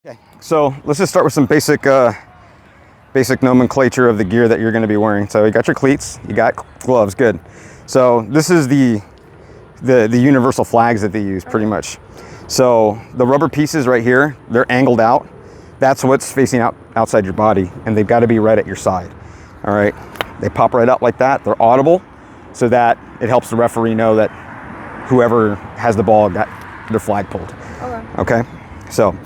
Okay, so let's just start with some basic nomenclature of the gear that you're going to be wearing. So you got your cleats, you got gloves, good. So this is the universal flags that they use pretty much. So the rubber pieces right here, they're angled out. That's what's facing outside your body, and they've got to be right at your side. All right, they pop right out like that. They're audible, so that it helps the referee know that whoever has the ball got their flag pulled. Okay, so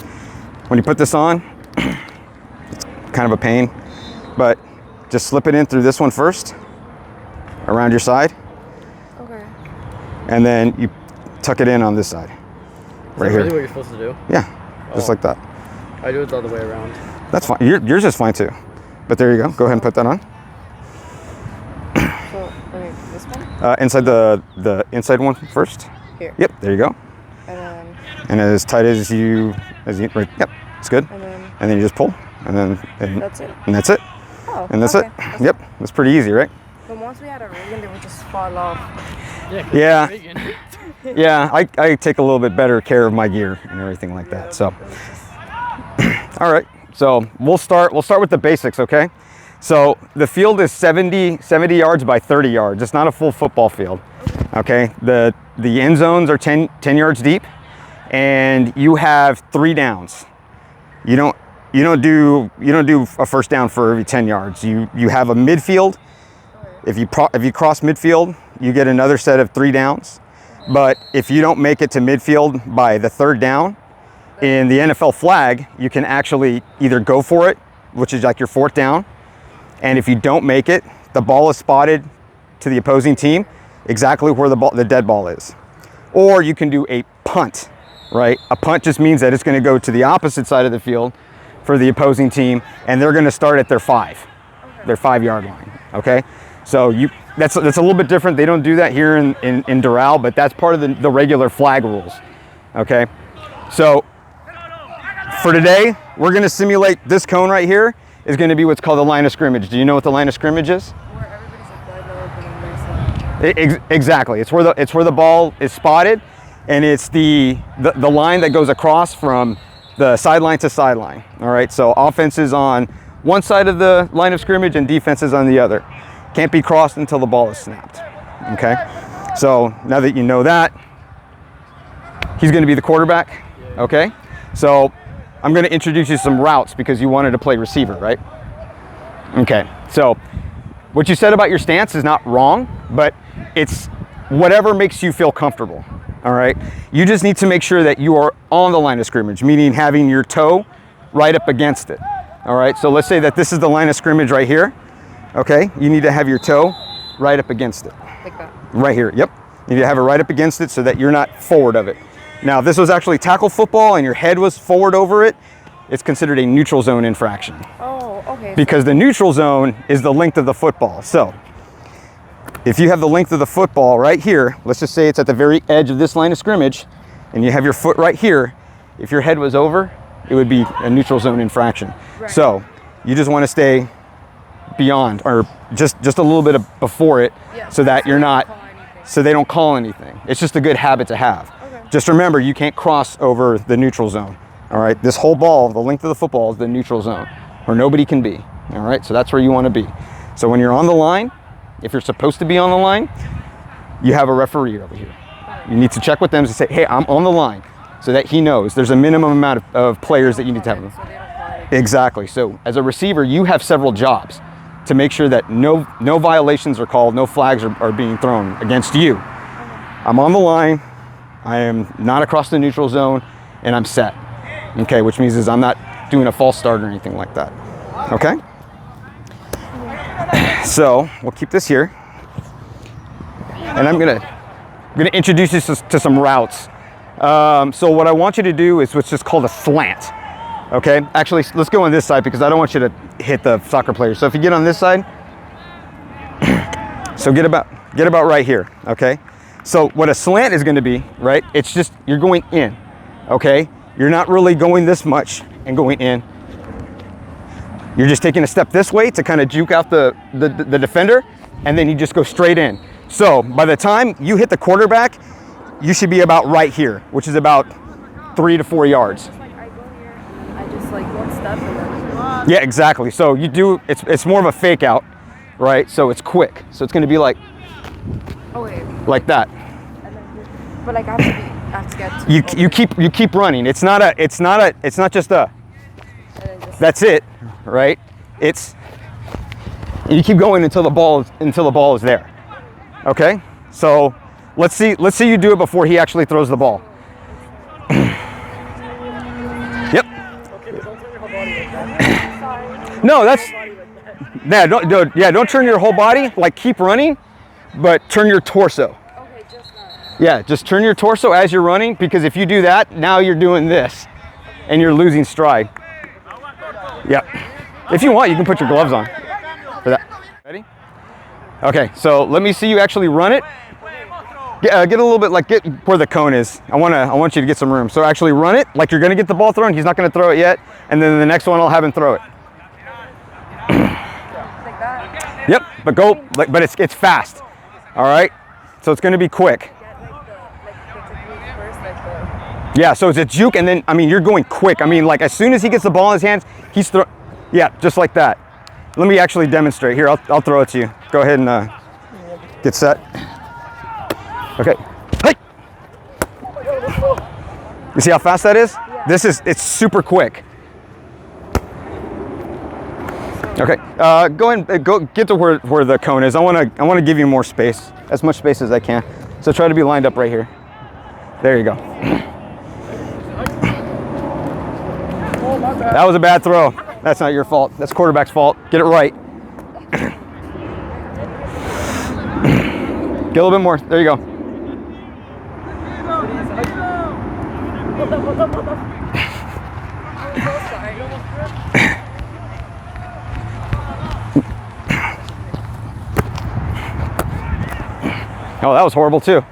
when you put this on, it's kind of a pain, but just slip it in through this one first, around your side. Okay. And then you tuck it in on this side, right here. Is that really what you're supposed to do? Yeah, just like that. I do it the other way around. That's fine. Yours is fine too. But there you go. Go ahead and put that on. So, okay, this one? Inside the inside one first. Here. Yep. There you go. And as tight as you right. Yep. It's good. And then you just pull, and that's it. And that's it. Oh. And that's okay. it. Yep. That's pretty easy, right? But once we had a rig, they would just fall off. Yeah. Yeah. I take a little bit better care of my gear and everything like that. So. All right. So we'll start with the basics, okay? So the field is 70 yards by 30 yards. It's not a full football field. Okay? The end zones are 10 yards deep, and you have 3 downs. You don't do a first down for every 10 yards. You have a midfield. If you cross midfield, you get another set of 3 downs. But if you don't make it to midfield by the 3rd down, in the NFL flag, you can actually either go for it, which is like your 4th down, and if you don't make it, the ball is spotted to the opposing team exactly where the dead ball is. Or you can do a punt, right? A punt just means that it's going to go to the opposite side of the field for the opposing team, and they're going to start at their 5-yard line. Okay, so that's a little bit different. They don't do that here in Doral, but that's part of the regular flag rules. Okay, so for today, we're going to simulate this cone right here is going to be what's called the line of scrimmage. Do you know what the line of scrimmage is? Where everybody's like wide open. Exactly. It's where the ball is spotted, and it's the line that goes across from the sideline to sideline. All right. So offense is on one side of the line of scrimmage and defense is on the other. Can't be crossed until the ball is snapped. Okay. So now that you know that, he's going to be the quarterback. Okay. So I'm going to introduce you to some routes because you wanted to play receiver, right? Okay, so what you said about your stance is not wrong, but it's whatever makes you feel comfortable, all right? You just need to make sure that you are on the line of scrimmage, meaning having your toe right up against it, all right? So let's say that this is the line of scrimmage right here, okay? You need to have your toe right up against it. Like that? Right here, yep. You need to have it right up against it so that you're not forward of it. Now, if this was actually tackle football and your head was forward over it, it's considered a neutral zone infraction. Oh, okay. Because the neutral zone is the length of the football. So, if you have the length of the football right here, let's just say it's at the very edge of this line of scrimmage, and you have your foot right here, if your head was over, it would be a neutral zone infraction. Right. So, you just want to stay beyond, or just a little bit before it, so that you're not, so they don't call anything. It's just a good habit to have. Just remember, you can't cross over the neutral zone, all right? This whole ball, the length of the football is the neutral zone, where nobody can be, all right? So that's where you want to be. So when you're on the line, if you're supposed to be on the line, you have a referee over here. You need to check with them to say, hey, I'm on the line, so that he knows. There's a minimum amount of players that you need to have. So they don't call it. Exactly. So as a receiver, you have several jobs to make sure that no violations are called, no flags are being thrown against you. I'm on the line. I am not across the neutral zone, and I'm set. Okay, which means is I'm not doing a false start or anything like that. Okay? So we'll keep this here, and I'm gonna introduce you to some routes. So what I want you to do is what's just called a slant. Okay? Actually, let's go on this side because I don't want you to hit the soccer players. So if you get on this side, so get about right here. Okay? So what a slant is going to be, right? It's just, you're going in, okay? You're not really going this much and going in. You're just taking a step this way to kind of juke out the defender, and then you just go straight in. So by the time you hit the quarterback, you should be about right here, which is about 3 to 4 yards. It's like I go here, I Yeah, exactly. So you do, it's more of a fake out, right? So it's quick. So it's going to be like that. But like I have to get to You keep running. It's not just a, that's it, right? It's, you keep going until the ball is there. Okay? So let's see you do it before he actually throws the ball. Yep. No, that's, don't turn your whole body, like keep running, but turn your torso. Okay, just that. Yeah, just turn your torso as you're running, because if you do that, now you're doing this and you're losing stride. Yep. If you want, you can put your gloves on for that. Ready? Okay, so let me see you actually run it. Get a little bit, like get where the cone is. I want you to get some room. So actually run it like you're gonna get the ball thrown. He's not gonna throw it yet. And then the next one I'll have him throw it. Like that? Yep, but go, but it's fast. All right? So it's gonna be quick. Yeah, so it's a juke, and then, I mean, you're going quick. I mean, like as soon as he gets the ball in his hands, he's yeah, just like that. Let me actually demonstrate. Here, I'll throw it to you. Go ahead and get set. Okay. Hey! You see how fast that is? Yeah. It's super quick. Okay, go get to where the cone is. I want to give you more space, as much space as I can. So try to be lined up right here. There you go. That was a bad throw. That's not your fault. That's quarterback's fault. Get it right. Get a little bit more. There you go. Oh, that was horrible too.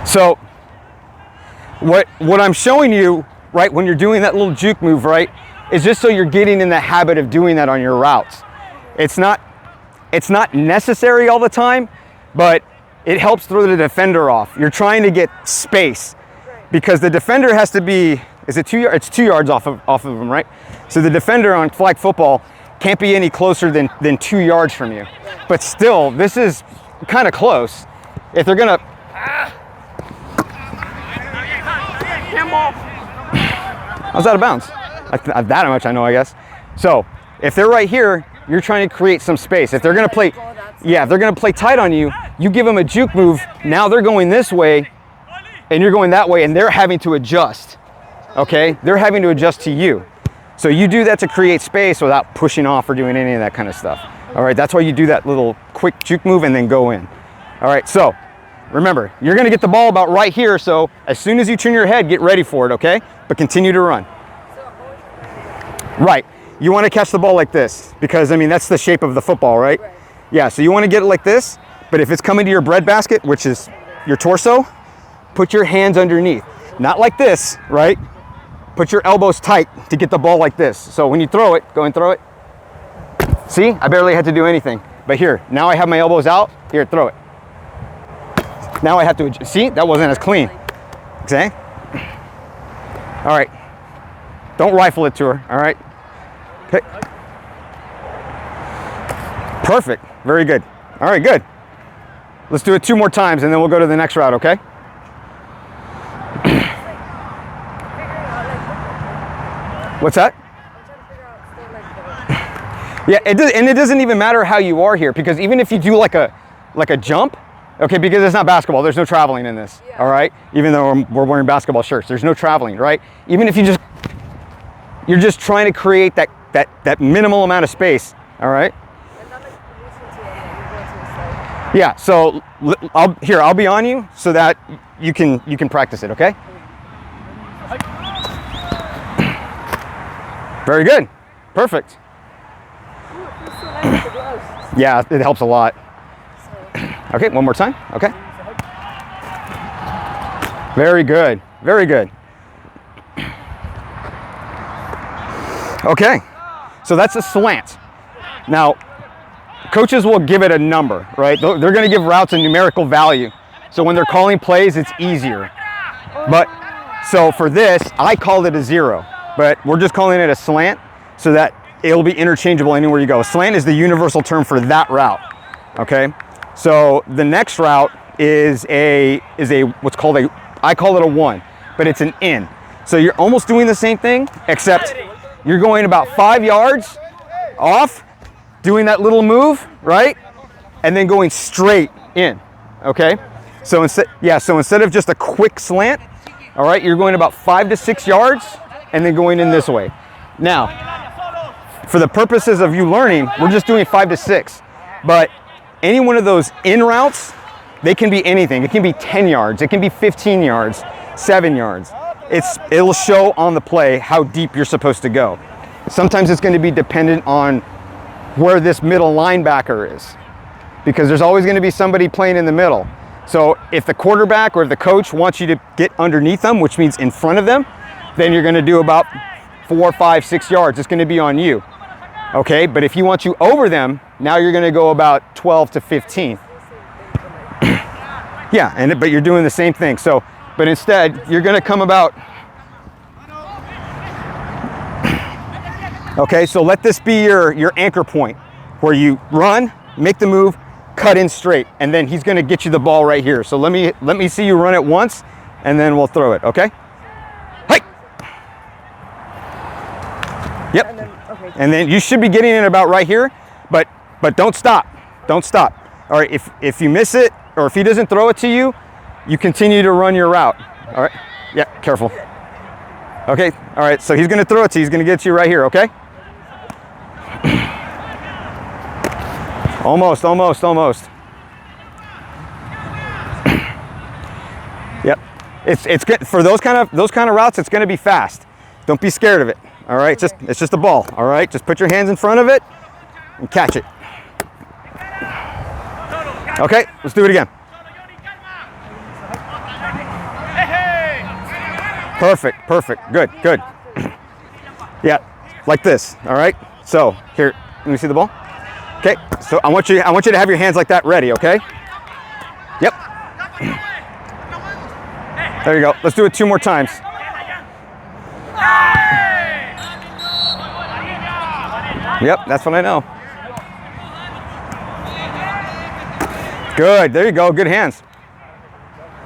So what I'm showing you, right, when you're doing that little juke move, right, is just so you're getting in the habit of doing that on your routes. It's not necessary all the time, but it helps throw the defender off. You're trying to get space because the defender has to be, is it 2 yards? It's 2 yards off of him, right? So the defender on flag football can't be any closer than 2 yards from you. But still, this is kind of close. If they're gonna, I was out of bounds. That much I know, I guess. So if they're right here, you're trying to create some space. If they're gonna play, if they're gonna play tight on you, you give them a juke move. Now they're going this way, and you're going that way, and they're having to adjust. Okay, they're having to adjust to you. So you do that to create space without pushing off or doing any of that kind of stuff. All right, that's why you do that little quick juke move and then go in. All right, so remember, you're gonna get the ball about right here, so as soon as you turn your head, get ready for it, okay? But continue to run. Right, you wanna catch the ball like this, because I mean, that's the shape of the football, right? Yeah, so you wanna get it like this, but if it's coming to your breadbasket, which is your torso, put your hands underneath. Not like this, right? Put your elbows tight to get the ball like this. So when you throw it, go and throw it. See, I barely had to do anything. But here, now I have my elbows out. Here, throw it. Now I have to, see, that wasn't as clean. Okay? All right. Don't rifle it to her, all right? Okay. Perfect, very good. All right, good. Let's do it 2 more times and then we'll go to the next route, okay? What's that? Yeah, it doesn't even matter how you are here, because even if you do like a jump, okay, because it's not basketball, there's no traveling in this, all right? Even though we're wearing basketball shirts, there's no traveling, right? Even if you're just trying to create that minimal amount of space, all right? Yeah, so I'll be on you so that you can practice it, okay? Very good. Perfect. Yeah, it helps a lot. Okay, one more time. Okay. Very good. Very good. Okay. So that's a slant. Now, coaches will give it a number, right? They're going to give routes a numerical value. So when they're calling plays, it's easier. But so for this, I called it a 0. but we're just calling it a slant so that it'll be interchangeable anywhere you go. Slant is the universal term for that route, okay? So the next route is what's called I call it a one, but it's an in. So you're almost doing the same thing, except you're going about 5 yards off, doing that little move, right? And then going straight in, okay? So instead of just a quick slant, all right, you're going about 5 to 6 yards and then going in this way. Now, for the purposes of you learning, we're just doing 5 to 6, but any one of those in routes, they can be anything. It can be 10 yards, it can be 15 yards, 7 yards. It'll show on the play how deep you're supposed to go. Sometimes it's going to be dependent on where this middle linebacker is, because there's always going to be somebody playing in the middle. So if the quarterback or if the coach wants you to get underneath them, which means in front of them, then you're going to do about 4, 5, 6 yards. It's going to be on you. Okay, but if he wants you over them, now you're going to go about 12 to 15. Yeah, but you're doing the same thing. So, but instead, you're going to come about. Okay, so let this be your anchor point, where you run, make the move, cut in straight, and then he's going to get you the ball right here. So let me see you run it once, and then we'll throw it. Okay. Hey. Yep. And then you should be getting it about right here, but don't stop. Don't stop. All right. If you miss it, or if he doesn't throw it to you, you continue to run your route. All right. Yeah. Careful. Okay. All right. So he's going to throw it to you. He's going to get you right here. Okay. Almost. Yep. It's good for those kind of routes. It's going to be fast. Don't be scared of it. All right. It's just a ball. All right. Just put your hands in front of it and catch it. Okay. Let's do it again. Perfect. Good. Yeah. Like this. All right. So here, let me see the ball. Okay, so I want you to have your hands like that ready, okay? Yep. There you go. Let's do it 2 more times. Yep, that's what I know. Good, there you go, good hands.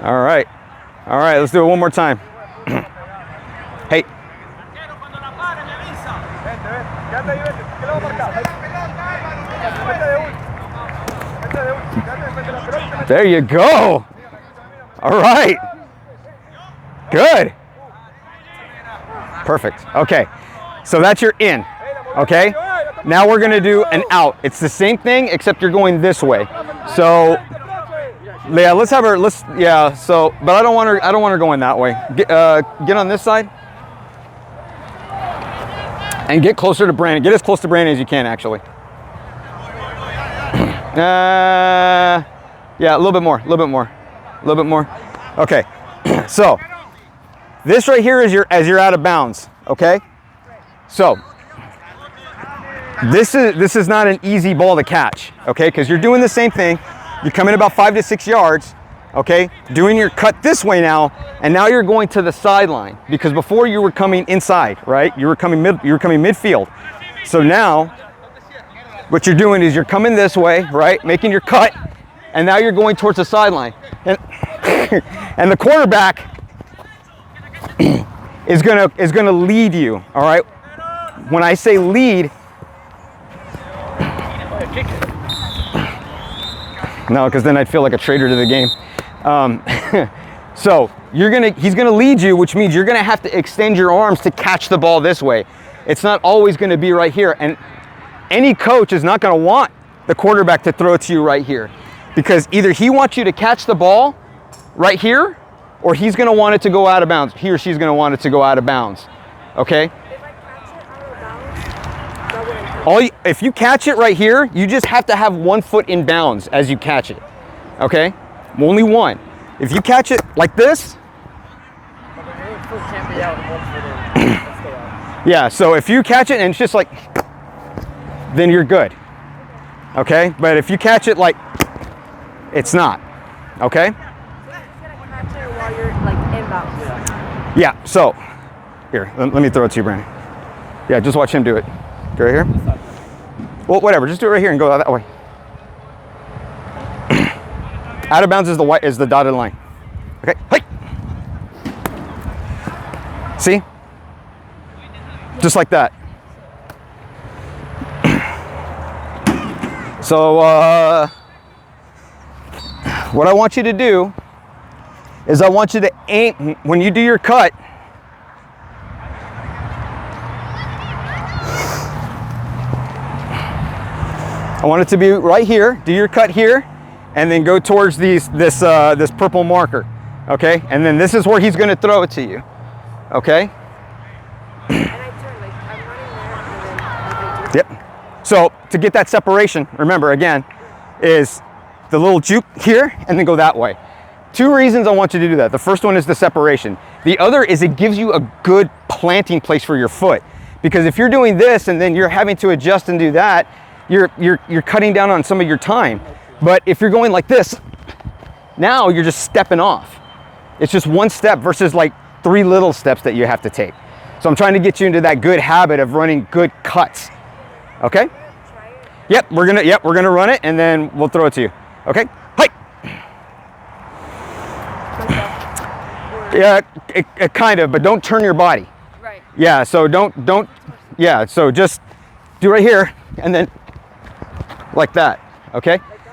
All right, let's do it 1 more time. Hey. There you go. All right. Good. Perfect. Okay. So that's your in. Okay. Now we're going to do an out. It's the same thing except you're going this way. So yeah, but I don't want her going that way. Get on this side. And get closer to Brandon. Get as close to Brandon as you can, actually. Yeah, a little bit more. Okay. So this right here is as you're out of bounds. Okay. So this is not an easy ball to catch. Okay, because you're doing the same thing. You're coming about 5 to 6 yards. Okay, doing your cut this way now, and now you're going to the sideline, because before you were coming inside, right? You were coming midfield. So now what you're doing is you're coming this way, right? Making your cut, and now you're going towards the sideline. And the quarterback is gonna lead you, all right? When I say lead, no, because then I'd feel like a traitor to the game. So he's gonna lead you, which means you're gonna have to extend your arms to catch the ball this way. It's not always gonna be right here. And any coach is not gonna want the quarterback to throw it to you right here, because either he wants you to catch the ball right here, or he's gonna want it to go out of bounds. He or she's gonna want it to go out of bounds, okay? If I catch it out of bounds, that wouldn't hurt. If you catch it right here, you just have to have 1 foot in bounds as you catch it, okay? Only one. If you catch it like this, yeah, so if you catch it and it's just like, then you're good, okay? But if you catch it like, it's not, okay? So you're gonna catch it while you're like inbounds. Yeah, so Here, let me throw it to you, Brandon. Yeah, just watch him do it. Go right here. Well, whatever. Just do it right here and go that way. Out of bounds is the dotted line. Okay. Hey. See? Just like that. So what I want you to do is I want you to aim when you do your cut. I want it to be right here. Do your cut here, and then go towards this purple marker. Okay, and then this is where he's going to throw it to you. Okay. And I turn, like, I'm running there, and then I do. Yep. So to get that separation, remember again, is the little juke here and then go that way. 2 reasons I want you to do that. The first one is the separation. The other is it gives you a good planting place for your foot. Because if you're doing this and then you're having to adjust and do that, you're cutting down on some of your time. But if you're going like this, now you're just stepping off. It's just one step versus like 3 little steps that you have to take. So I'm trying to get you into that good habit of running good cuts. Okay? Yep, we're gonna run it and then we'll throw it to you. Okay? Hi. Yeah, it kind of, but don't turn your body. Right. Yeah, so don't. Yeah, so just do right here and then like that. Okay? Like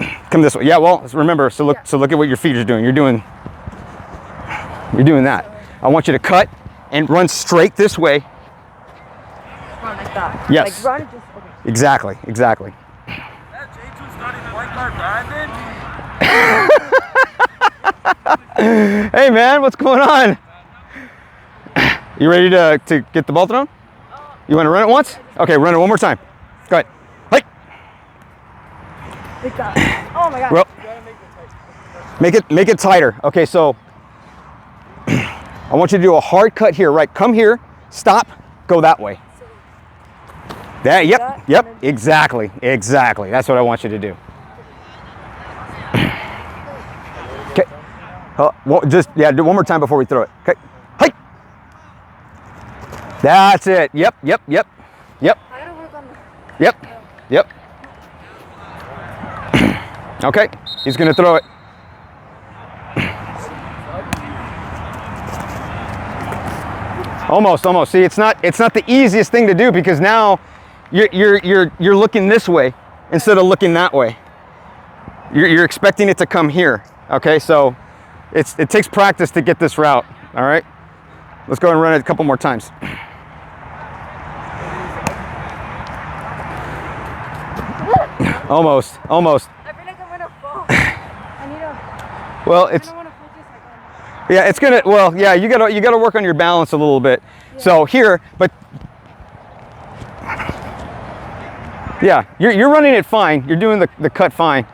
that? Come this way. Yeah, well, remember. So look at what your feet are doing. You're doing that. I want you to cut and run straight this way. Run like that. Yes. Like run just. Okay. Exactly. Hey man, what's going on? You ready to get the ball thrown? You want to run it once? Okay, run it one more time. Go ahead. Hey. Like that. Oh my God. Well, make it tighter. Okay, so I want you to do a hard cut here. Right, come here, stop, go that way. That, yep, exactly. That's what I want you to do. Okay. Well, do one more time before we throw it. Okay. Hey. That's it. Yep. I gotta work on the. Yep. Okay. He's gonna throw it. Almost. See, it's not the easiest thing to do because now you're looking this way instead of looking that way. You're expecting it to come here. Okay, so it takes practice to get this route. All right, let's go and run it a couple more times. Almost. I feel like I'm gonna fall. I need to. Well, I it's. don't want to focus like on. Yeah, it's gonna. Well, yeah, you gotta work on your balance a little bit. Yeah. So here, but yeah, you're running it fine. You're doing the cut fine.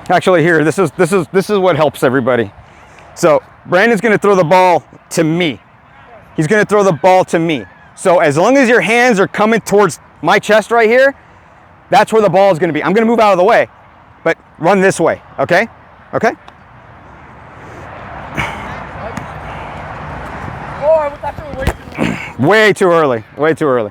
Actually, here, this is what helps everybody. So Brandon's gonna throw the ball to me. He's gonna throw the ball to me. So as long as your hands are coming towards my chest right here, that's where the ball is gonna be. I'm gonna move out of the way, but run this way. Okay? Okay. Oh, that's way too early. Way too early.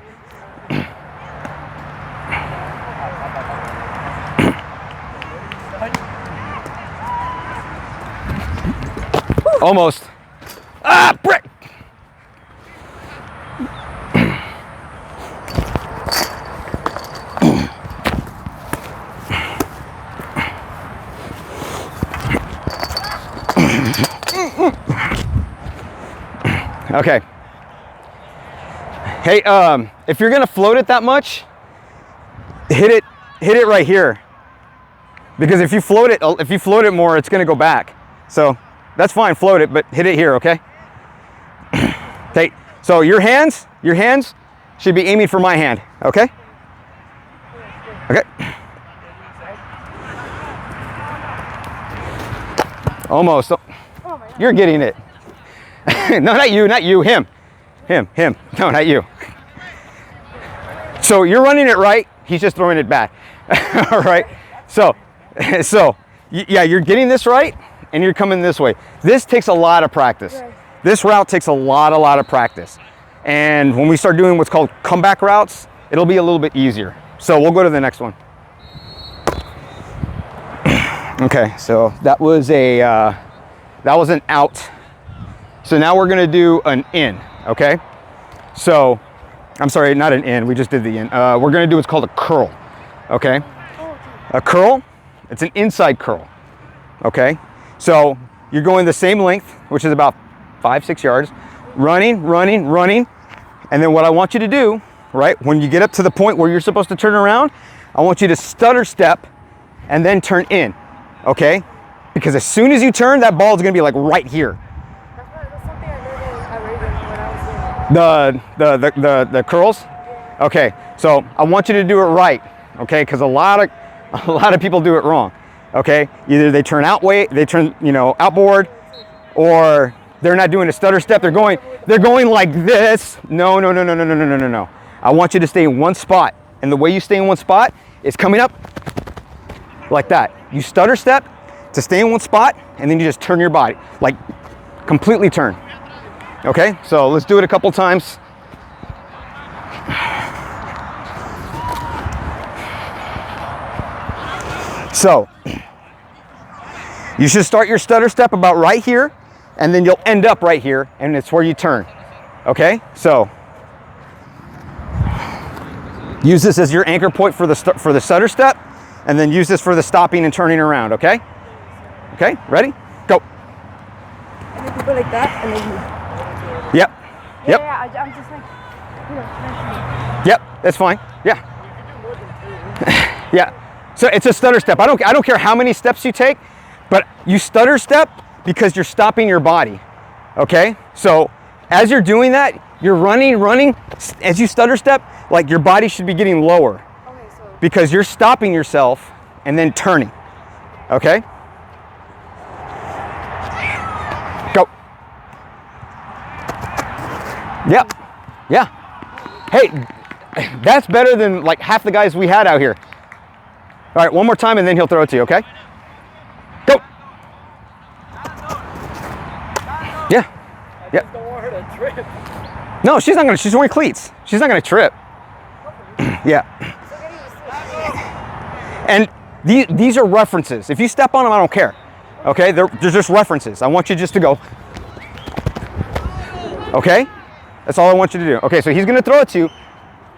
Almost. Ah, Brett! Okay. Hey, if you're gonna float it that much, hit it right here. Because if you float it more, it's gonna go back. So that's fine, float it, but hit it here, okay? Okay, so your hands should be aiming for my hand, okay? Okay. Almost. Oh my God. You're getting it. No, not you, him. No, not you. So you're running it right, he's just throwing it back. All right, so yeah, you're getting this right and you're coming this way. This takes a lot of practice. Right. This route takes a lot of practice. And when we start doing what's called comeback routes, it'll be a little bit easier. So we'll go to the next one. Okay, so that was an out. So now we're gonna do an in, okay? So, I'm sorry, not an in, we just did the in. We're gonna do what's called a curl, okay? A curl, it's an inside curl, okay? So you're going the same length, which is about 5-6 yards, running, and then what I want you to do, right, when you get up to the point where you're supposed to turn around, I want you to stutter step and then turn in, okay? Because as soon as you turn, that ball is gonna be like right here. That's something I learned when I was in. The curls? Okay, so I want you to do it right, okay? Because a lot of people do it wrong, okay? Either they turn outboard, or they're not doing a stutter step. They're going like this. No. I want you to stay in one spot, and the way you stay in one spot is coming up like that. You stutter step to stay in one spot, and then you just turn your body, like completely turn. Okay, so let's do it a couple times. So you should start your stutter step about right here, and then you'll end up right here, and it's where you turn. Okay, so use this as your anchor point for the stutter step, and then use this for the stopping and turning around. Okay, ready, go. And then you go like that, and then you. Yep. Yeah, I'm just like, Yep, that's fine. Yeah. Yeah. So it's a stutter step. I don't care how many steps you take, but you stutter step because you're stopping your body. Okay? So as you're doing that, you're running. As you stutter step, like your body should be getting lower. Okay, so. Because you're stopping yourself and then turning. Okay? Go. Yep. Yeah. Hey, that's better than like half the guys we had out here. All right, one more time and then he'll throw it to you, okay? Go. Yeah. Yeah. Don't want her to trip. No, she's wearing cleats. She's not gonna trip. Yeah. And these are references. If you step on them, I don't care. Okay, they're just references. I want you just to go. Okay? That's all I want you to do. Okay, so he's gonna throw it to you,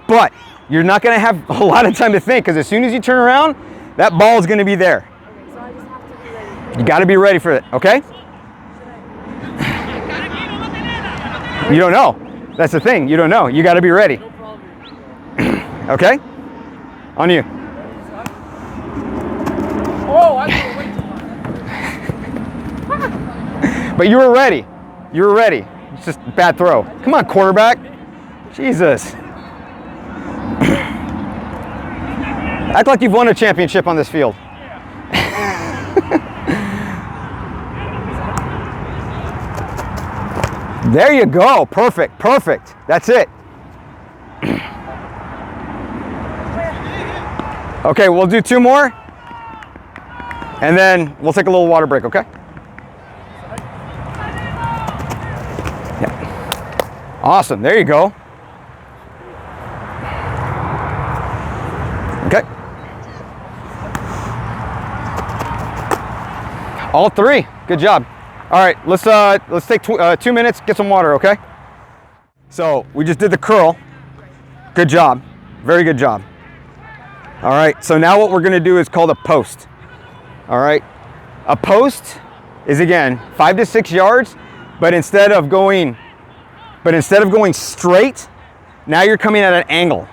but you're not gonna have a lot of time to think, because as soon as you turn around, that ball is gonna be there. Okay, so I just have to be ready. You gotta be ready for it, okay? You don't know. That's the thing, you don't know. You gotta be ready. Okay? On you. Oh, I threw way too much. But you were ready. You were ready. It's just a bad throw. Come on, quarterback. Jesus. Act like you've won a championship on this field. There you go. Perfect. Perfect. That's it. Okay, we'll do 2 more. And then we'll take a little water break, okay? Yeah. Awesome. There you go. Okay. All 3. Good job. All right, let's take 2 minutes, get some water, okay? So we just did the curl. Good job. Very good job. All right, so now what we're gonna do is called a post. All right, a post is, again, 5 to 6 yards, but instead of going straight, now you're coming at an angle.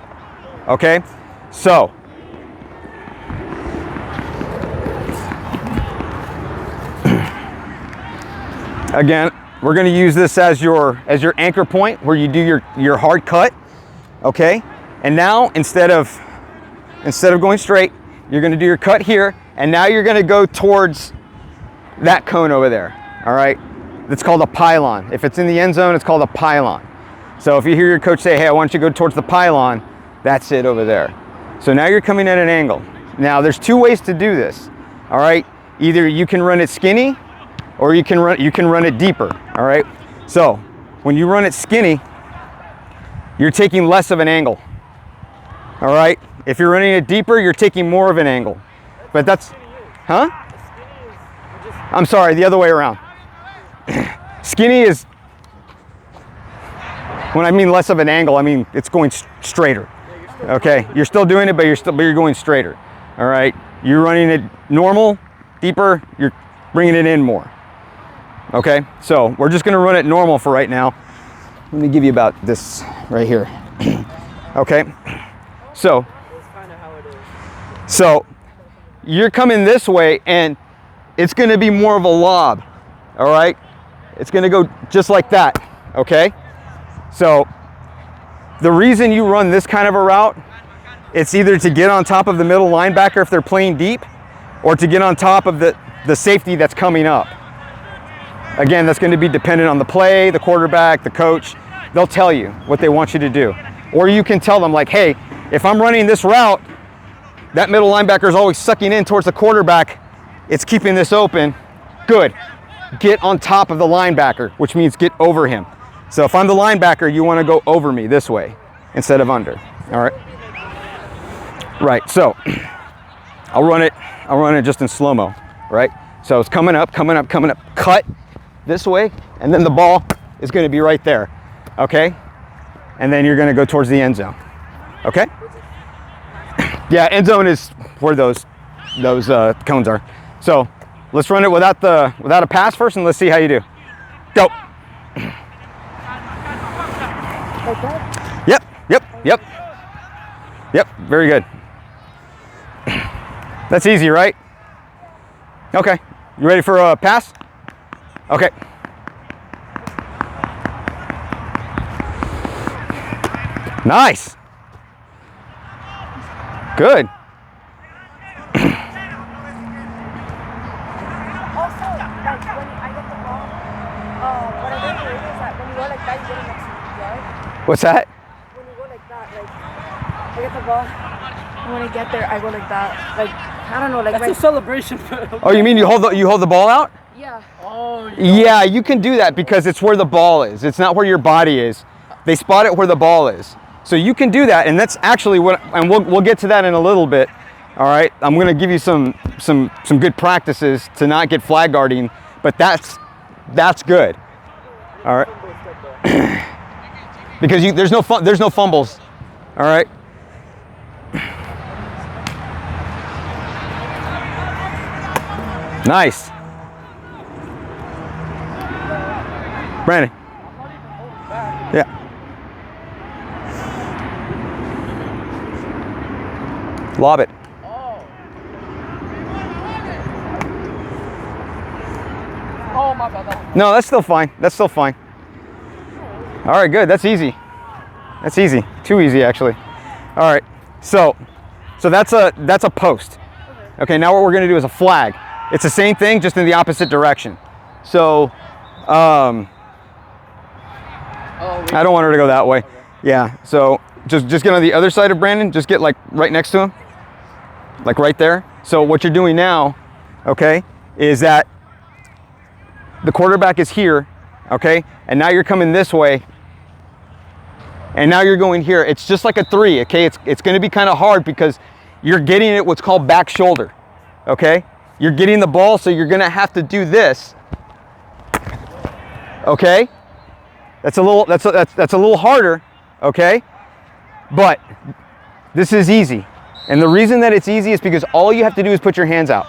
Okay, so again, we're going to use this as your anchor point where you do your hard cut. Okay, and now instead of going straight, you're going to do your cut here, and now you're going to go towards that cone over there. All right, it's called a pylon. If it's in the end zone, it's called a pylon. So if you hear your coach say, hey, I want you to go towards the pylon, that's it over there. So now you're coming at an angle. Now there's 2 ways to do this. All right, either you can run it skinny, or you can run it deeper. All right, So when you run it skinny, you're taking less of an angle. All right? If you're running it deeper, you're taking more of an angle. But that's, huh? I'm sorry, the other way around. Skinny is, when I mean less of an angle, I mean it's going straighter. Okay, you're still doing it, but you're going straighter. All right, you're running it normal, deeper, you're bringing it in more. Okay, so we're just gonna run it normal for right now. Let me give you about this right here. Okay, so you're coming this way and it's gonna be more of a lob, all right? It's gonna go just like that, okay? So the reason you run this kind of a route, it's either to get on top of the middle linebacker if they're playing deep, or to get on top of the safety that's coming up. Again, that's gonna be dependent on the play, the quarterback, the coach. They'll tell you what they want you to do. Or you can tell them like, hey, if I'm running this route, that middle linebacker is always sucking in towards the quarterback. It's keeping this open. Good. Get on top of the linebacker, which means get over him. So if I'm the linebacker, you want to go over me this way instead of under. All right. Right. So I'll run it just in slow-mo, right? So it's coming up, coming up, coming up, cut this way, and then the ball is going to be right there. Okay? And then you're going to go towards the end zone. Okay? Yeah, end zone is where those cones are. So let's run it without a pass first, and let's see how you do. Go. Like that? Yep, very good. That's easy, right? Okay, you ready for a pass? Okay. Nice. Good. Also, like when I get the ball, what I don't know is that when you go like that, you get it next to the yard. What's that? When you go like that, like I get the ball, and when I get there, I go like that. Like I don't know, like That's a celebration. Oh, you mean you hold the ball out? yeah. Oh, Yeah, you can do that because it's where the ball is. It's not where your body is. They spot it where the ball is. So you can do that, and that's actually what, and we'll get to that in a little bit. All right, I'm going to give you some good practices to not get flag guarding, but that's good. All right, because there's no fumbles. All right. Nice. Brandon. Yeah. Lob it. Oh my bad. No, that's still fine. That's still fine. All right, good. That's easy. That's easy. Too easy, actually. All right. So that's a post. Okay. Now what we're gonna do is a flag. It's the same thing, just in the opposite direction. So, I don't want her to go that way. Yeah. So just get on the other side of Brandon. Just get like right next to him, like right there. So what you're doing now, okay, is that the quarterback is here, okay, and now you're coming this way, and now you're going here. It's just like a 3, okay. It's going to be kind of hard because you're getting it what's called back shoulder, okay. You're getting the ball, so you're going to have to do this, okay. That's a little harder, okay, but this is easy. And the reason that it's easy is because all you have to do is put your hands out,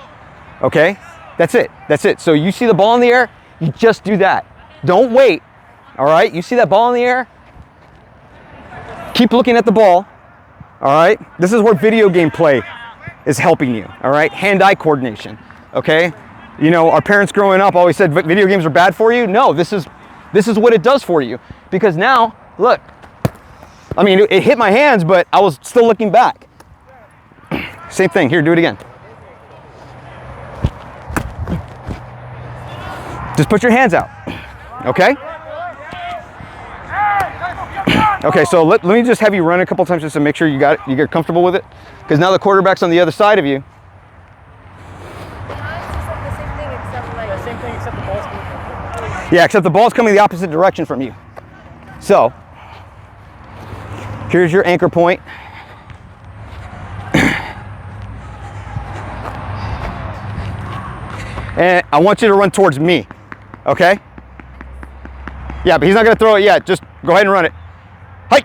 okay? That's it. So you see the ball in the air, you just do that. Don't wait, all right? You see that ball in the air? Keep looking at the ball, all right? This is where video game play is helping you, all right? Hand-eye coordination, okay? You know, our parents growing up always said video games are bad for you. No, this is what it does for you. Because now, look, I mean, it hit my hands, but I was still looking back. Same thing. Here, do it again. Just put your hands out, okay? Okay, so let me just have you run a couple times just to make sure you get comfortable with it. Because now the quarterback's on the other side of you. It's just like the same thing except like Same thing except the ball's moving. Yeah, except the ball's coming the opposite direction from you. So, here's your anchor point. And I want you to run towards me, okay? Yeah, but he's not gonna throw it yet. Just go ahead and run it. Hike.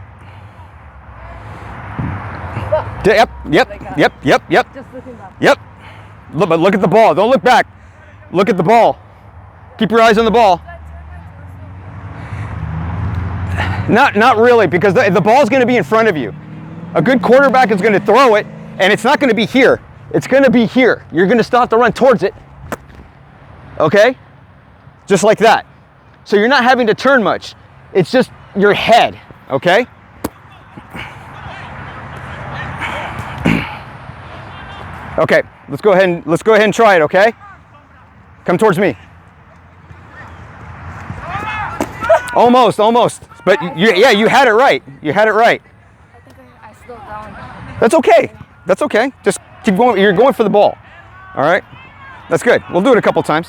Yep. Just looking back. Yep. Look, but look at the ball. Don't look back. Look at the ball. Keep your eyes on the ball. Not really, because the ball's going to be in front of you. A good quarterback is going to throw it, and it's not going to be here. It's going to be here. You're going to still have to run towards it. Okay? Just like that. So you're not having to turn much. It's just your head. Okay? Okay, let's go ahead and try it, okay? Come towards me. Almost. But you had it right. You had it right. I think I slowed down. That's okay. That's okay. Just keep going. You're going for the ball. All right? That's good. We'll do it a couple times.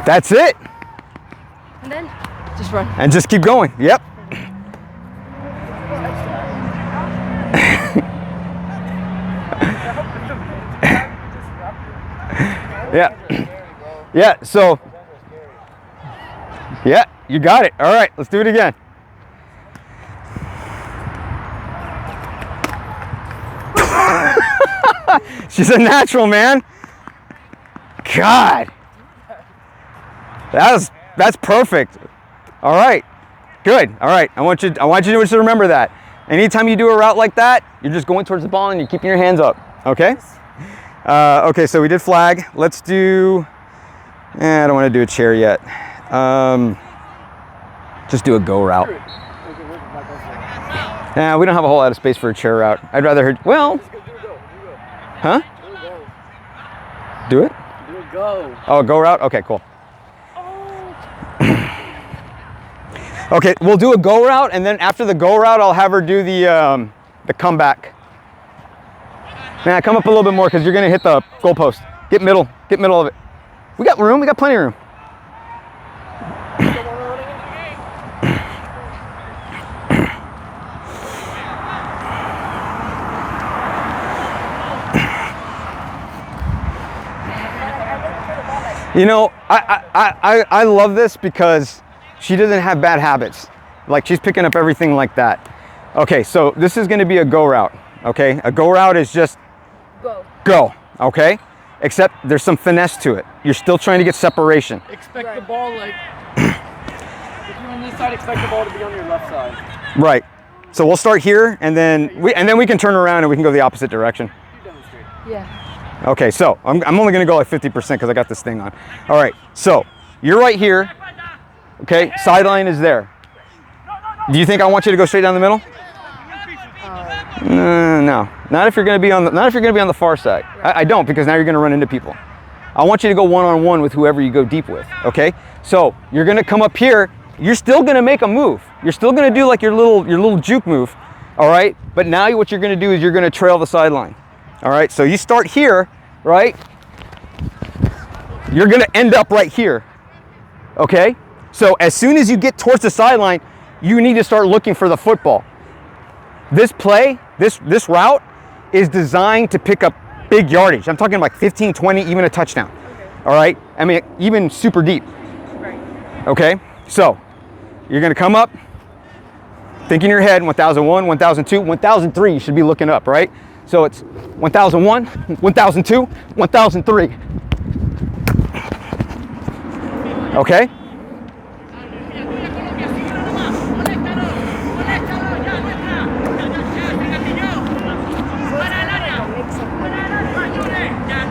That's it. And then just run. And just keep going. Yep. Yeah. Yeah, so. Yeah, you got it. All right, let's do it again. She's a natural, man. God. That's perfect. All right, good. All right, I want you to just remember that. Anytime you do a route like that, you're just going towards the ball and you're keeping your hands up. Okay. Okay, so we did flag. Let's do. I don't want to do a chair yet. Just do a go route. Yeah, we don't have a whole lot of space for a chair route. I'd rather. Well. Huh? Do it. Do a go. Oh, go route. Okay, cool. Okay, we'll do a go route, and then after the go route, I'll have her do the comeback. Nah, come up a little bit more because you're gonna hit the goalpost. Get middle of it. We got room. We got plenty of room. You know, I love this because she doesn't have bad habits. Like, she's picking up everything like that. Okay, so this is gonna be a go route, okay? A go route is just go, okay? Except there's some finesse to it. You're still trying to get separation. Expect the ball, like, if you're on this side, expect the ball to be on your left side. Right. So we'll start here, and then we can turn around and we can go the opposite direction. Yeah. Okay, so I'm only gonna go like 50% because I got this thing on. All right, so you're right here. Okay, sideline is there. Do you think I want you to go straight down the middle? No, not if you're gonna be on the far side. I don't, because now you're gonna run into people. I want you to go one-on-one with whoever you go deep with. Okay, so you're gonna come up here. You're still gonna make a move. You're still gonna do like your little juke move. All right, but now what you're gonna do is you're gonna trail the sideline. All right, so you start here, right? You're gonna end up right here. Okay, so as soon as you get towards the sideline, you need to start looking for the football. This play, this route is designed to pick up big yardage. I'm talking like 15, 20, even a touchdown. Okay. All right, I mean, even super deep. Right. Okay, so you're gonna come up, think in your head, 1001, 1002, 1003, you should be looking up, right? So it's 1001, 1002, 1003. Okay?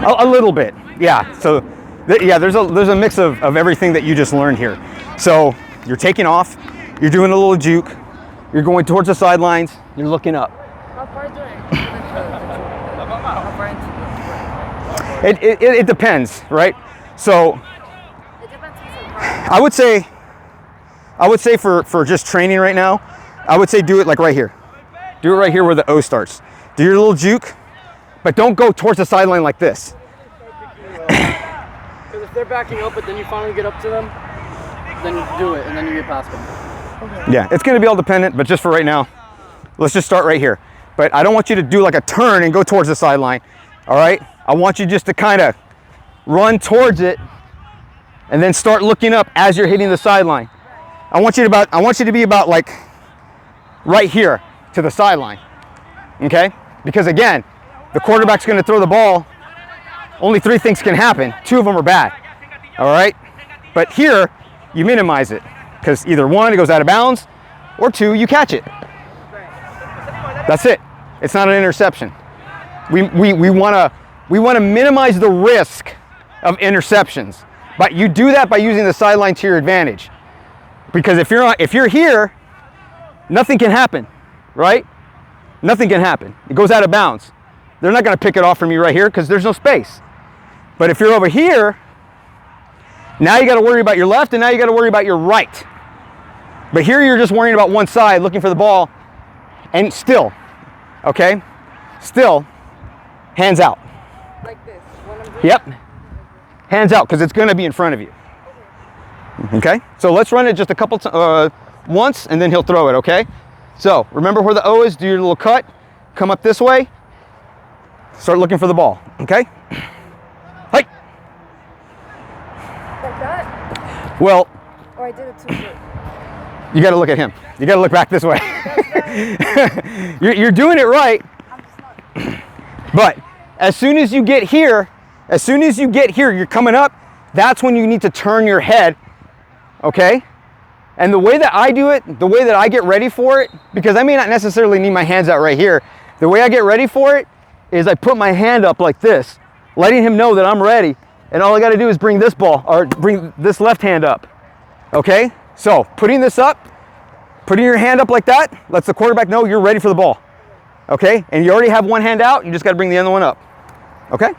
A little bit, yeah. So, there's a mix of everything that you just learned here. So you're taking off, you're doing a little juke, you're going towards the sidelines, you're looking up. How far do I? How far into It depends, right? So it depends. I would say I would say for just training right now, I would say do it like right here. Do it right here where the O starts. Do your little juke, but don't go towards the sideline like this. Because if they're backing up, but then you finally get up to them, then you do it, and then you get past them. Okay. Yeah, it's gonna be all dependent, but just for right now, let's just start right here. But I don't want you to do like a turn and go towards the sideline, all right? I want you just to kind of run towards it and then start looking up as you're hitting the sideline. I want you to be about like right here to the sideline, okay? Because again, the quarterback's gonna throw the ball. Only 3 things can happen. 2 of them are bad, all right? But here, you minimize it because either 1, it goes out of bounds, or 2, you catch it. That's it. It's not an interception. We want to minimize the risk of interceptions. But you do that by using the sideline to your advantage. Because if you're here, nothing can happen, right? Nothing can happen. It goes out of bounds. They're not going to pick it off from you right here because there's no space. But if you're over here, now you got to worry about your left and now you got to worry about your right. But here you're just worrying about one side, looking for the ball, and still, okay? Still, hands out. Like this. When I'm doing Yep. Hands out, because it's going to be in front of you. Okay? So let's run it just a couple once, and then he'll throw it, okay? So remember where the O is, do your little cut, come up this way, start looking for the ball, okay? Hey! like that? Well, Or I did it too quick. you got to look at him. You got to look back this way. You're doing it right, I'm just not. but as soon as you get here, you're coming up, that's when you need to turn your head, okay? And the way that I do it, the way that I get ready for it, because I may not necessarily need my hands out right here, the way I get ready for it is I put my hand up like this, letting him know that I'm ready, and all I got to do is bring this ball, or bring this left hand up, okay? So putting this up, putting your hand up like that, lets the quarterback know you're ready for the ball, okay? And you already have one hand out, you just got to bring the other one up, okay?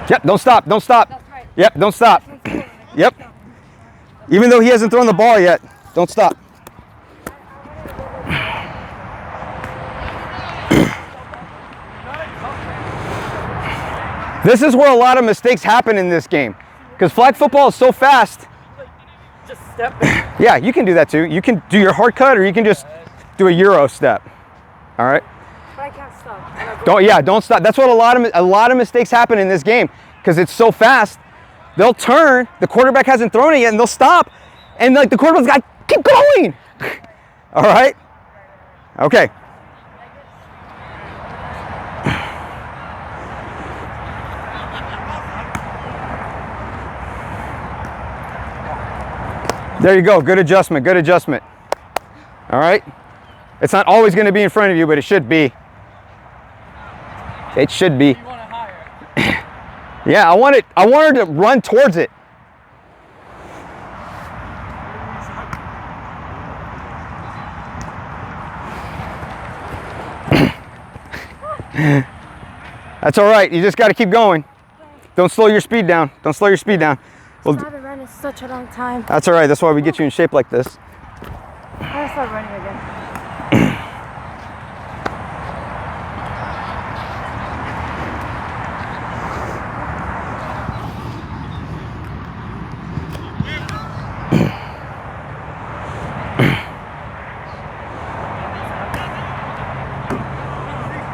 Yep, don't stop, don't stop. That's right. Yep, don't stop. Yep. Even though he hasn't thrown the ball yet, don't stop. This is where a lot of mistakes happen in this game, because flag football is so fast. Just step back. Yeah, you can do that too. You can do your hard cut, or you can just do a Euro step. All right. But I can't stop. Don't stop. That's what a lot of mistakes happen in this game, because it's so fast. They'll turn, the quarterback hasn't thrown it yet, and they'll stop, and like the quarterback's got to keep going. All right. Okay. There you go. Good adjustment. Good adjustment. All right. It's not always going to be in front of you, but it should be. It should be. You want it higher. Yeah, I want her to run towards it. That's all right. You just got to keep going. Don't slow your speed down. Don't slow your speed down. I haven't run in such a long time. That's all right. That's why we get you in shape like this. I'm gonna start running again.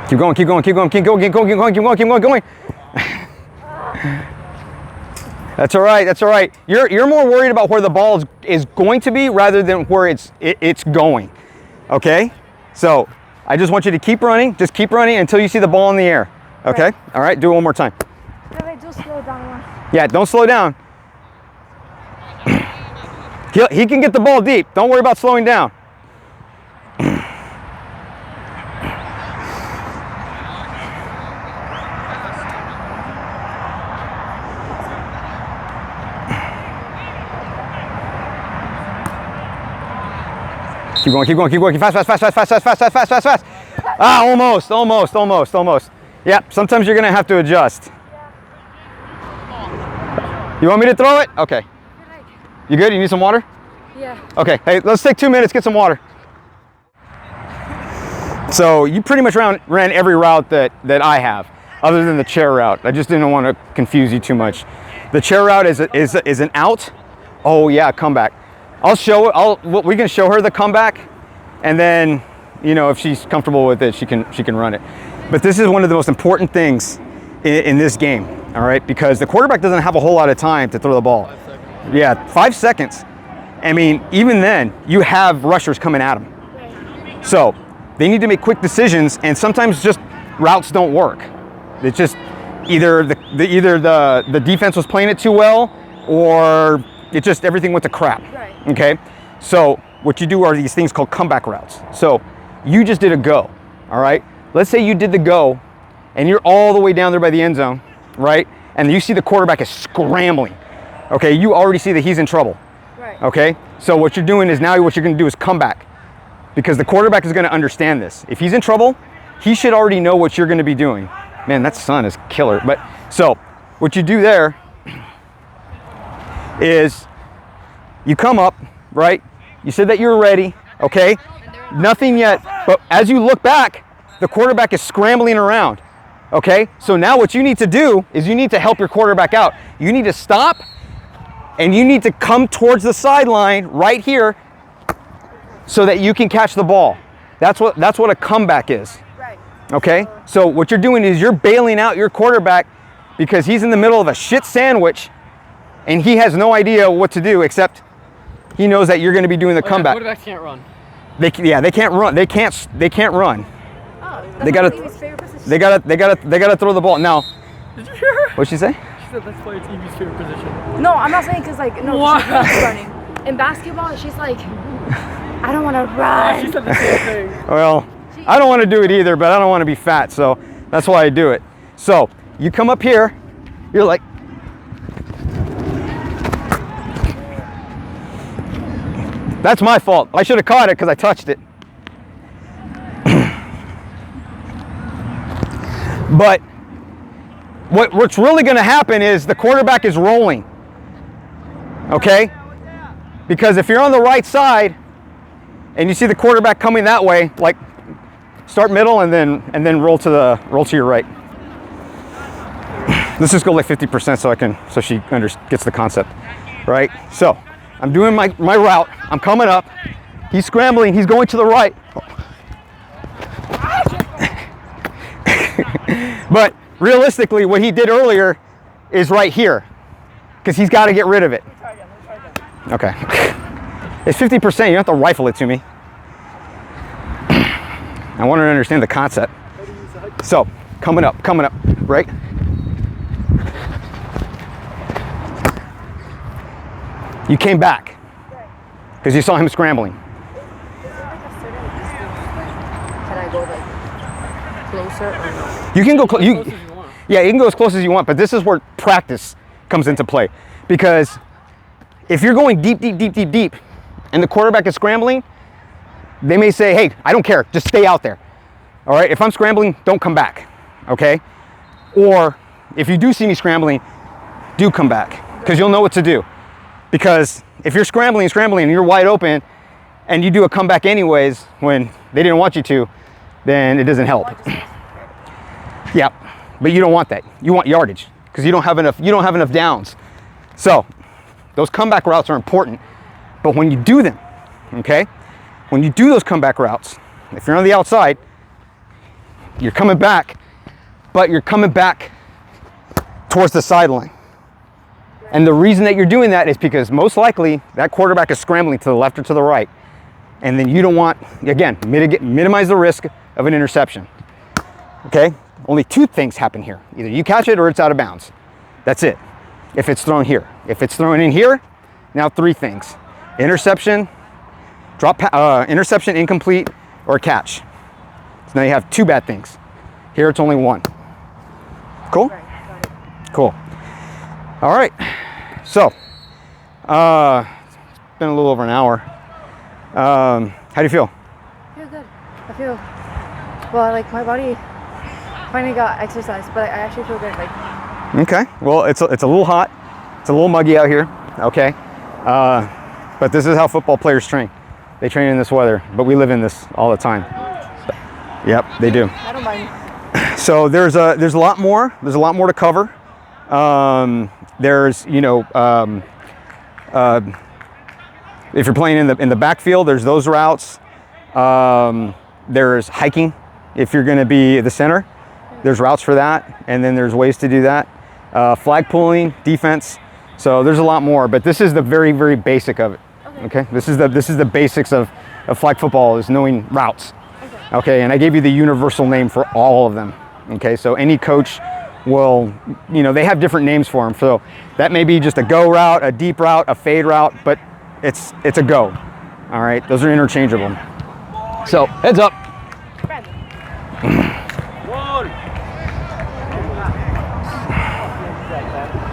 Keep going, keep going, keep going, keep going, keep going, keep going, keep going, keep going, keep going. That's all right, that's all right. You're more worried about where the ball is going to be rather than where it's going, okay? So I just want you to keep running, just keep running until you see the ball in the air, okay? Right. All right, do it one more time. If I do slow down once. Yeah, don't slow down. He can get the ball deep. Don't worry about slowing down. Keep going, keep going, keep going. Fast, fast, fast, fast, fast, fast, fast, fast, fast, fast, fast. Ah, almost, almost, almost, almost. Yeah, sometimes you're gonna have to adjust. You want me to throw it? Okay. You good? You need some water? Yeah. Okay, hey, let's take 2 minutes, get some water. So you pretty much ran every route that I have, other than the chair route. I just didn't want to confuse you too much. The chair route is an out. Oh yeah, comeback. I'll show it. We can show her the comeback, and then, you know, if she's comfortable with it, she can run it. But this is one of the most important things in this game, all right? Because the quarterback doesn't have a whole lot of time to throw the ball. 5 seconds. Yeah, 5 seconds. I mean, even then, you have rushers coming at them. So they need to make quick decisions, and sometimes just routes don't work. It's just either the defense was playing it too well, or it just everything went to crap. Right. Okay, so what you do are these things called comeback routes. So you just did a go, all right? Let's say you did the go, and you're all the way down there by the end zone, right? And you see the quarterback is scrambling. Okay, you already see that he's in trouble. Right. Okay, so what you're doing is now what you're going to do is come back, because the quarterback is going to understand this. If he's in trouble, he should already know what you're going to be doing. Man, that sun is killer. But so what you do there is you come up, right? You said that you're ready, okay? Nothing yet, but as you look back, the quarterback is scrambling around, okay? So now what you need to do is you need to help your quarterback out. You need to stop, and you need to come towards the sideline right here so that you can catch the ball. That's what a comeback is. Right. Okay? So what you're doing is you're bailing out your quarterback because he's in the middle of a shit sandwich and he has no idea what to do, except he knows that you're going to be doing the comeback. Quarterbacks can't run. They can't run. They can't run. Oh, They gotta throw the ball. Now, Did you hear her? what'd she say? She said that's why it's Evie's favorite position. No, I'm not saying because like no, What? she's not running. In basketball, she's like, I don't want to She run. said the same thing. Well, I don't want to do it either, but I don't want to be fat, so that's why I do it. So you come up here, you're like, that's my fault. I should have caught it because I touched it. But what's really going to happen is the quarterback is rolling. Okay? Because if you're on the right side and you see the quarterback coming that way, like start middle and then roll to your right. Let's just go like 50% so she gets the concept, right? So I'm doing my route. I'm coming up. He's scrambling. He's going to the right. But realistically, what he did earlier is right here, because he's got to get rid of it. Okay. It's 50%. You have to rifle it to me. I want her to understand the concept. So coming up, right? You came back because you saw him scrambling. Can I go like closer or no? You can go As close as you want. Yeah, you can go as close as you want, but this is where practice comes into play. Because if you're going deep, and the quarterback is scrambling, they may say, hey, I don't care, just stay out there. All right, if I'm scrambling, don't come back, okay? Or if you do see me scrambling, do come back, because you'll know what to do. Because if you're scrambling and you're wide open, and you do a comeback anyways when they didn't want you to, then it doesn't help. Yeah, but you don't want that. You want yardage because you don't have enough downs. So those comeback routes are important. But when you do them, okay, when you do those comeback routes, if you're on the outside, you're coming back, but you're coming back towards the sideline. And the reason that you're doing that is because most likely that quarterback is scrambling to the left or to the right. And then you don't want, again, minimize the risk of an interception. Okay? Only two things happen here. Either you catch it or it's out of bounds. That's it. If it's thrown here. If it's thrown in here, now three things. Interception, interception, incomplete, or catch. So now you have two bad things. Here it's only one. Cool? Right, got it. Cool. All right. So, it's been a little over an hour. How do you feel? I feel good. I feel, well, like my body finally got exercise, but I actually feel good. Like, Okay. Well, it's a little hot. It's a little muggy out here. Okay. But this is how football players train. They train in this weather, but we live in this all the time. So, yep, they do. I don't mind. So there's a lot more. There's a lot more to cover. There's if you're playing in the backfield, there's those routes. There's hiking. If you're going to be the center, there's routes for that, and then there's ways to do that. Flag pulling, defense. So there's a lot more, but this is the very, very basic of it. Okay. This is the basics of flag football, is knowing routes. Okay, and I gave you the universal name for all of them. Okay, so any coach will, they have different names for them. So that may be just a go route, a deep route, a fade route, but it's a go. All right, those are interchangeable. So heads up.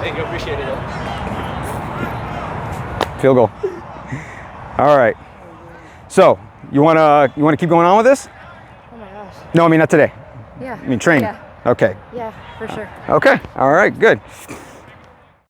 Thank you, appreciate it. Field goal. All right. So you wanna keep going on with this? Oh my gosh. No, I mean not today. Yeah. I mean train. Yeah. Okay. Yeah, for sure. Okay. All right. Good.